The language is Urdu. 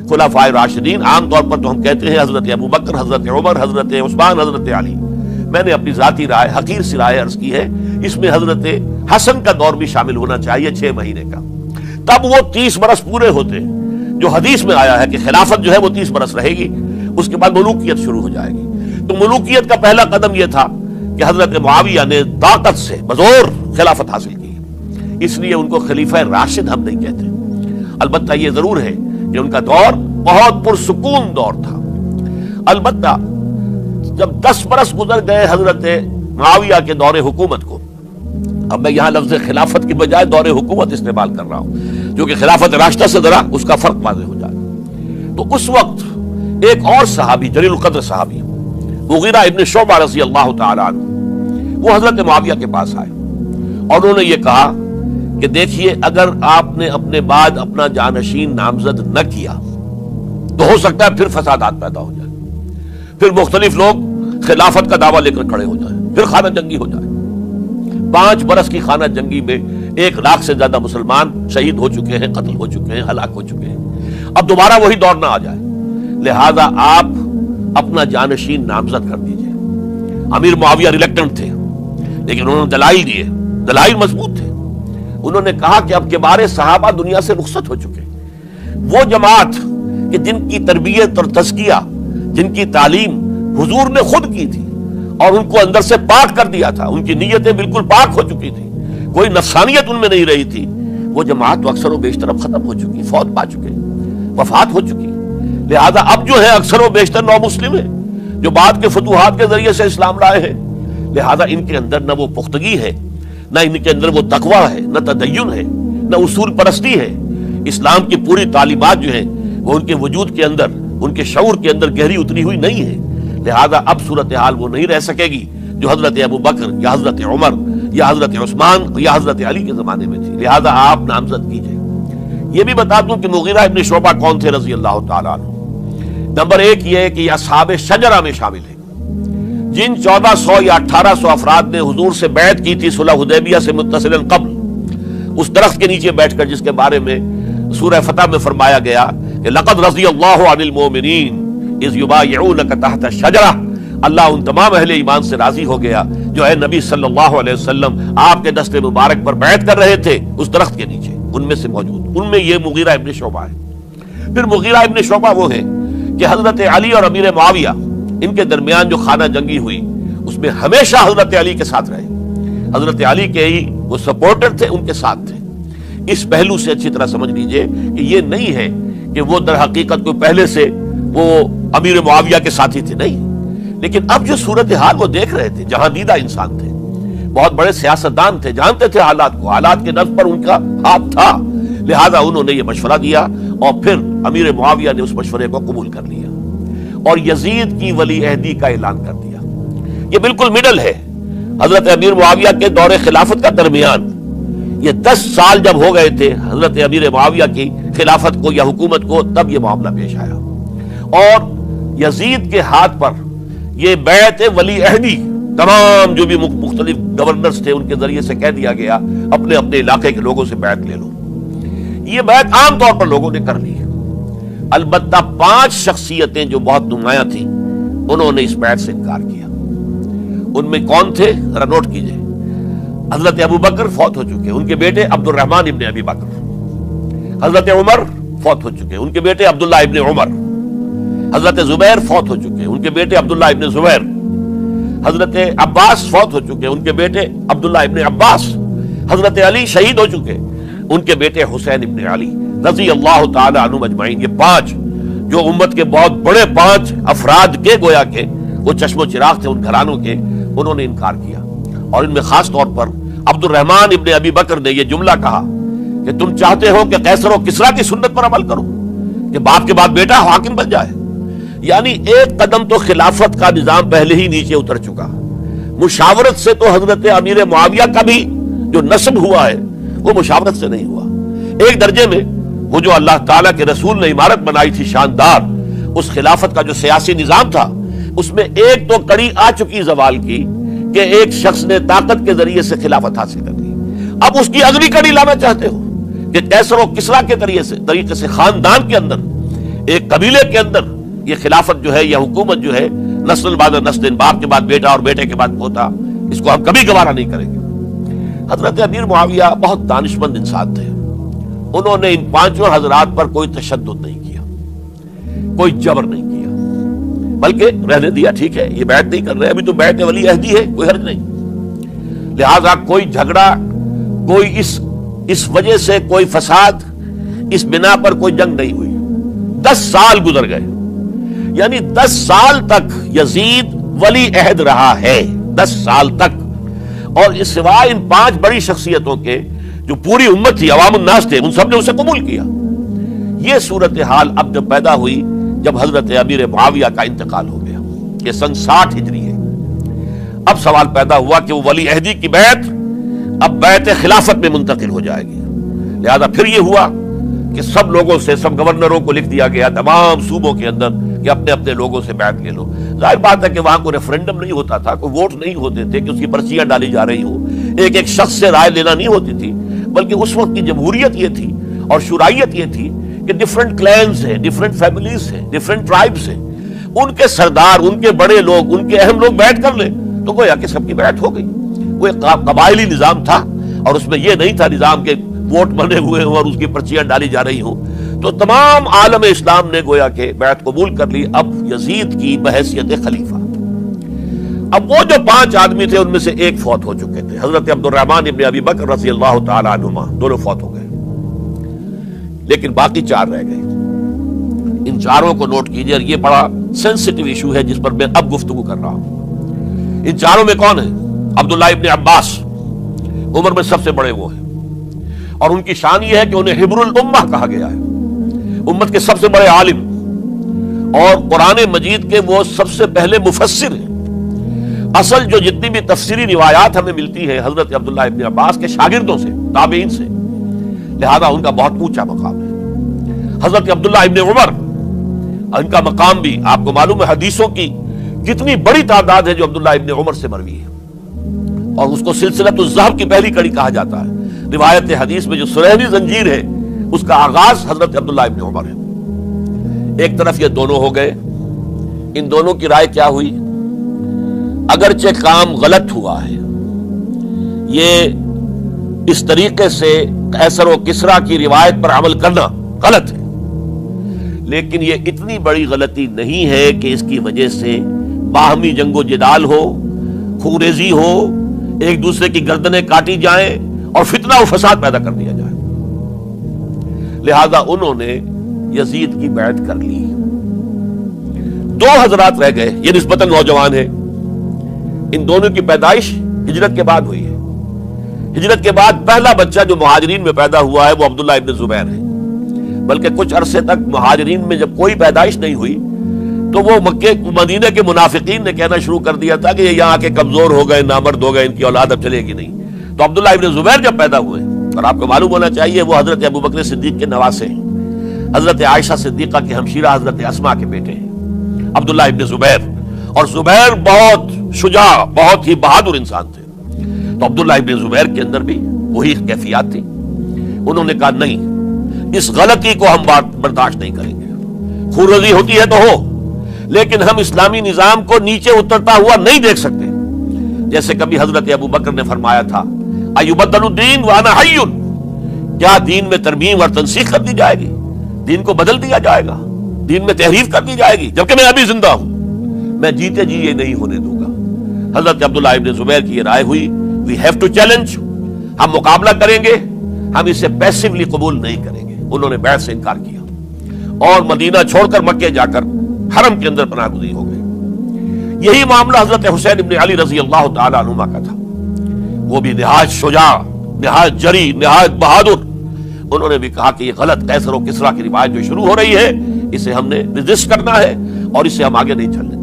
خلفائے راشدین عام طور پر تو ہم کہتے ہیں حضرت ابو بکر، حضرت عمر، حضرت عثمان، حضرت علی. میں نے اپنی ذاتی رائے، حقیر سی رائے عرض کی ہے، اس میں حضرت حسن کا دور بھی شامل ہونا چاہیے 6 مہینے کا. تب وہ 30 برس پورے ہوتے جو حدیث میں آیا ہے کہ خلافت جو ہے وہ 30 برس رہے گی، اس کے بعد ملوکیت شروع ہو جائے گی. تو ملوکیت کا پہلا قدم یہ تھا کہ حضرت معاویہ نے طاقت سے بزور خلافت حاصل کی. اس لیے ان کو خلیفہ راشد ہم نہیں کہتے. البتہ یہ ضرور ہے کہ ان کا دور بہت پرسکون دور تھا. البتہ جب 10 برس گزر گئے حضرت معاویہ کے دور حکومت کو، اب میں یہاں لفظ خلافت کی بجائے دور حکومت استعمال کر رہا ہوں، جو کہ خلافت راشدہ سے ذرا اس کا فرق واضح ہو جائے. تو اس وقت ایک اور صحابی، جلیل القدر صحابی مغیرہ ابن شعبہ رضی اللہ تعالی عنہ، وہ حضرت معاویہ کے پاس آئے اور انہوں نے یہ کہا کہ دیکھیے، اگر آپ نے اپنے بعد اپنا جانشین نامزد نہ کیا تو ہو سکتا ہے پھر فسادات پیدا ہو جائے، پھر مختلف لوگ خلافت کا دعویٰ لے کر کھڑے ہو جائیں، پھر خانہ جنگی ہو جائے. 5 برس کی خانہ جنگی میں 1 لاکھ سے زیادہ مسلمان شہید ہو چکے ہیں، قتل ہو چکے ہیں، ہلاک ہو چکے ہیں. اب دوبارہ وہی دور نہ آ جائے، لہذا آپ اپنا جانشین نامزد کر دیجئے. امیر معاویہ ریلیکٹنٹ تھے، لیکن انہوں نے دلائل دیے، دلائل مضبوط تھے. انہوں نے کہا کہ اب کبار صحابہ دنیا سے رخصت ہو چکے، وہ جماعت کہ جن کی تربیت اور تزکیہ، جن کی تعلیم حضور نے خود کی تھی اور ان کو اندر سے پاک کر دیا تھا، ان کی نیتیں بالکل پاک ہو چکی تھی، کوئی نفسانیت ان میں نہیں رہی تھی، وہ جماعت تو اکثر و بیشتر اب ختم ہو چکی، فوت پا چکے، وفات ہو چکی. لہذا اب جو ہے اکثر و بیشتر نو مسلم ہیں جو بعد کے فتوحات کے ذریعے سے اسلام لائے ہیں. لہذا ان کے اندر نہ وہ پختگی ہے، نہ ان کے اندر وہ تقوی ہے، نہ تدین ہے، نہ اصول پرستی ہے. اسلام کی پوری تعلیمات جو ہیں وہ ان کے وجود کے اندر، ان کے شعور کے اندر گہری اتری ہوئی نہیں ہے. لہذا اب صورتحال وہ نہیں رہ سکے گی جو حضرت ابو بکر یا حضرت عمر یا حضرت عثمان یا حضرت علی کے زمانے میں تھی. لہذا آپ نامزد کیجئے. یہ بھی بتا دوں کہ مغیرہ ابن شعبہ کون تھے رضی اللہ تعالیٰ عنہ. نمبر 1 یہ ہے کہ یہ اصحاب شجرہ میں شامل ہیں، جن 1400 یا 1800 افراد نے حضور سے بیعت کی تھی صلح حدیبیہ سے متصلا قبل، اس درخت کے نیچے بیٹھ کر، جس کے بارے میں سورہ فتح میں فرمایا گیا کہ لقد رضی اللہ عن المؤمنین اذ یبایعونک تحت الشجرہ. اللہ ان تمام اہل ایمان سے راضی ہو گیا جو اے نبی صلی اللہ علیہ وسلم آپ کے دست مبارک پر بیعت کر رہے تھے اس درخت کے نیچے. ان میں سے موجود، ان میں یہ مغیرہ ابن شعبہ ہے. پھر مغیرہ ابن شعبہ وہ ہیں کہ حضرت علی اور امیر معاویہ ان کے درمیان جو خانہ جنگی ہوئی اس میں ہمیشہ حضرت علی کے ساتھ رہے، حضرت علی کے ہی وہ سپورٹر تھے، ان کے ساتھ تھے. اس پہلو سے اچھی طرح سمجھ لیجئے کہ یہ نہیں ہے کہ وہ در حقیقت کو پہلے سے وہ امیر معاویہ کے ساتھی تھے، نہیں. لیکن اب جو صورتحال وہ دیکھ رہے تھے، جہاں دیدہ انسان تھے، بہت بڑے سیاستدان تھے، جانتے تھے حالات کو، حالات کے نفس پر ان کا ہاتھ تھا. لہذا انہوں نے یہ مشورہ دیا اور پھر امیر معاویہ نے اس مشورے کو قبول کر لیا اور یزید کی ولی عہدی کا اعلان کر دیا. یہ بالکل مڈل ہے حضرت امیر معاویہ کے دور خلافت کا درمیان. یہ 10 سال جب ہو گئے تھے حضرت امیر معاویہ کی خلافت کو یا حکومت کو، تب یہ معاملہ پیش آیا اور یزید کے ہاتھ پر یہ بیعت ولی عہدی تمام جو بھی مختلف گورنرز تھے ان کے ذریعے سے کہہ دیا گیا اپنے اپنے علاقے کے لوگوں سے بیعت لے لو. یہ بیعت عام طور پر لوگوں نے کر لی. البتہ 5 شخصیتیں جو بہت نمایاں تھیں انہوں نے اس بیعت سے انکار کیا. ان میں کون تھے ذرا نوٹ کیجئے. حضرت ابو بکر فوت ہو چکے، ان کے بیٹے عبد الرحمن ابن ابی بکر. حضرت عمر فوت ہو چکے، ان کے بیٹے عبداللہ ابن عمر. حضرت زبیر فوت ہو چکے، ان کے بیٹے عبداللہ ابن زبیر. حضرت عباس فوت ہو چکے، ان کے بیٹے عبداللہ ابن عباس. حضرت علی شہید ہو چکے، ان کے بیٹے حسین ابن علی رضی اللہ تعالی عنہم اجمعین. یہ 5 جو امت کے بہت بڑے 5 افراد کے گویا کے وہ چشم و چراغ تھے ان گھرانوں کے، انہوں نے انکار کیا. اور ان میں خاص طور پر عبد الرحمن ابن ابی بکر نے یہ جملہ کہا کہ تم چاہتے ہو کہ قیصر و کسریٰ کی سنت پر عمل کرو کہ باپ کے بعد بیٹا حاکم بن جائے. یعنی ایک قدم تو خلافت کا نظام پہلے ہی نیچے اتر چکا. مشاورت سے تو حضرت امیر معاویہ کا بھی جو نسب ہوا ہے وہ مشاورت سے نہیں ہوا. ایک درجے میں وہ جو اللہ تعالیٰ کے رسول نے عمارت بنائی تھی شاندار، اس خلافت کا جو سیاسی نظام تھا اس میں ایک تو کڑی آ چکی زوال کی کہ ایک شخص نے طاقت کے ذریعے سے خلافت حاصل کر لی. اب اس کی اگلی کڑی لانا چاہتے ہو کہ قیصر و کسریٰ کے طریقے سے خاندان کے اندر ایک قبیلے کے اندر یہ خلافت جو ہے، یہ حکومت جو ہے، نسل بعد نسل، باپ کے بعد بیٹا اور بیٹے کے بعد پوتا، اس کو ہم کبھی گوارا نہیں کریں گے۔ حضرت امیر معاویہ بہت دانشمند انسان تھے، انہوں نے ان پانچوں حضرات پر کوئی تشدد نہیں کیا، کوئی جبر نہیں کیا، بلکہ رہنے دیا، ٹھیک ہے یہ بیعت نہیں کر رہے، ابھی تو بیعت ولی عہدی ہے، کوئی حرج نہیں، لہذا کوئی جھگڑا، کوئی اس وجہ سے کوئی فساد، اس بنا پر کوئی جنگ نہیں ہوئی۔ 10 سال گزر گئے، یعنی 10 سال تک یزید ولی عہد رہا ہے، 10 سال تک، اور اس سوائے ان 5 بڑی شخصیتوں کے جو پوری امت تھی، عوام الناس تھے، ان سب نے اسے قبول کیا۔ یہ صورتحال اب جب پیدا ہوئی جب حضرت امیر معاویہ کا انتقال ہو گیا، یہ سن 60 ہجری ہے، اب سوال پیدا ہوا کہ وہ ولی عہدی کی بیعت اب بیعت خلافت میں منتقل ہو جائے گی، لہذا پھر یہ ہوا کہ سب لوگوں سے، سب گورنروں کو لکھ دیا گیا تمام صوبوں کے اندر کہ اپنے اپنے لوگوں سے بیعت لے لو۔ ظاہر بات ہے کہ وہاں کوئی ریفرنڈم نہیں ہوتا تھا، کوئی ووٹ نہیں ہوتے تھے کہ اس کی پرچیاں ڈالی جا رہی ہوں، ایک ایک شخص سے رائے لینا نہیں ہوتی تھی، بلکہ اس وقت کی جمہوریت یہ تھی اور شورائیت یہ تھی کہ ڈفرنٹ کلینز ہیں، ڈفرنٹ فیملیز ہیں، ڈفرنٹ ٹرائبز ہیں، ان کے سردار، ان کے بڑے لوگ، ان کے اہم لوگ بیعت کر لیں تو گویا کہ سب کی بیعت ہو گئی۔ وہ ایک قبائلی نظام تھا اور اس میں یہ نہیں تھا نظام کے ووٹ بنے ہوئے ہوں اور اس کی پرچیاں ڈالی جا رہی ہوں، تو تمام عالم اسلام نے گویا کہ بیعت قبول کر لی اب یزید کی بحیثیت خلیفہ۔ اب وہ جو 5 آدمی تھے ان میں سے ایک فوت ہو چکے تھے، حضرت عبد الرحمن ابن ابی بکر رضی اللہ تعالی عنہما، دونوں فوت ہو گئے، لیکن باقی 4 رہ گئے۔ ان 4 کو نوٹ کیجئے، یہ بڑا سینسٹیو ایشو ہے جس پر میں اب گفتگو کر رہا ہوں۔ ان 4 میں کون ہے؟ عبداللہ ابن عباس، عمر میں سب سے بڑے وہ ہیں، اور ان کی شان یہ ہے کہ انہیں حبر الامہ کہا گیا ہے، امت کے سب سے بڑے عالم، اور قرآن مجید کے وہ سب سے پہلے مفسر ہیں۔ اصل جو جتنی بھی تفسیری روایات ہمیں ملتی ہے حضرت عبداللہ ابن عباس کے شاگردوں سے، تابعین سے، لہذا ان کا بہت اونچا مقام ہے۔ حضرت عبداللہ ابن عمر، ان کا مقام بھی آپ کو معلوم ہے، حدیثوں کی کتنی بڑی تعداد ہے جو عبداللہ ابن عمر سے مروی ہے، اور اس کو سلسلۃ الذہب کی پہلی کڑی کہا جاتا ہے۔ روایت حدیث میں جو سرہنی زنجیر ہے اس کا آغاز حضرت عبداللہ ابن عمر ہے۔ ایک طرف یہ دونوں ہو گئے، ان دونوں کی رائے کیا ہوئی؟ اگرچہ کام غلط ہوا ہے، یہ اس طریقے سے قیصر و کسریٰ کی روایت پر عمل کرنا غلط ہے، لیکن یہ اتنی بڑی غلطی نہیں ہے کہ اس کی وجہ سے باہمی جنگ و جدال ہو، خونریزی ہو، ایک دوسرے کی گردنیں کاٹی جائیں اور فتنہ و فساد پیدا کر دیا جائے۔ لہذا انہوں نے یزید کی بیعت کر لی۔ 2 حضرات رہ گئے، یہ نسبتاً نوجوان ہیں، ان دونوں کی پیدائش ہجرت کے بعد ہوئی ہے۔ ہجرت کے بعد پہلا بچہ جو مہاجرین میں پیدا ہوا ہے وہ عبداللہ ابن زبیر ہے، بلکہ کچھ عرصے تک مہاجرین میں جب کوئی پیدائش نہیں ہوئی تو وہ مکے مدینہ کے منافقین نے کہنا شروع کر دیا تھا کہ یہ یہاں کے کمزور ہو گئے، نامرد ہو گئے، ان کی اولاد اب چلے گی نہیں۔ تو عبداللہ ابن زبیر جب پیدا ہوئے، اور آپ کو معلوم ہونا چاہیے وہ حضرت ابوبکر صدیق کے نواسے ہیں، حضرت عائشہ صدیقہ کے ہمشیرہ حضرت اسماء کے بیٹے ہیں عبداللہ ابن زبیر، اور زبیر بہت شجاع، بہت ہی بہادر انسان تھے۔ تو عبداللہ ابن زبیر کے اندر بھی وہی کیفیات تھی۔ انہوں نے کہا نہیں، اس غلطی کو ہم برداشت نہیں کریں گے، خونریزی ہوتی ہے تو ہو، لیکن ہم اسلامی نظام کو نیچے اترتا ہوا نہیں دیکھ سکتے۔ جیسے کبھی حضرت ابوبکر نے فرمایا تھا ایبدل الدین وانا حی، کیا دین میں ترمیم اور تنسیخ کر دی جائے گی، دین کو بدل دیا جائے گا، دین میں تحریف کر دی جائے گی، جبکہ میں ابھی زندہ ہوں، میں جیتے جی یہ نہیں ہونے دوں گا۔ حضرت عبداللہ ابن زبیر کی یہ رائے ہوئی، وی ہیو ٹو چیلنج، ہم مقابلہ کریں گے، ہم اسے پیسیولی قبول نہیں کریں گے۔ انہوں نے بیعت سے انکار کیا اور مدینہ چھوڑ کر مکے جا کر حرم کے اندر پناہ گزین ہو گئے۔ یہی معاملہ حضرت حسین ابن علی رضی اللہ تعالی عنہما کا تھا، وہ بھی نہایت شجاع، نہایت جری، نہایت بہادر۔ انہوں نے بھی کہا کہ یہ غلط قیصر و کسریٰ کی روایت جو شروع ہو رہی ہے اسے ہم نے ریزسٹ کرنا ہے اور اسے ہم آگے نہیں چلنے۔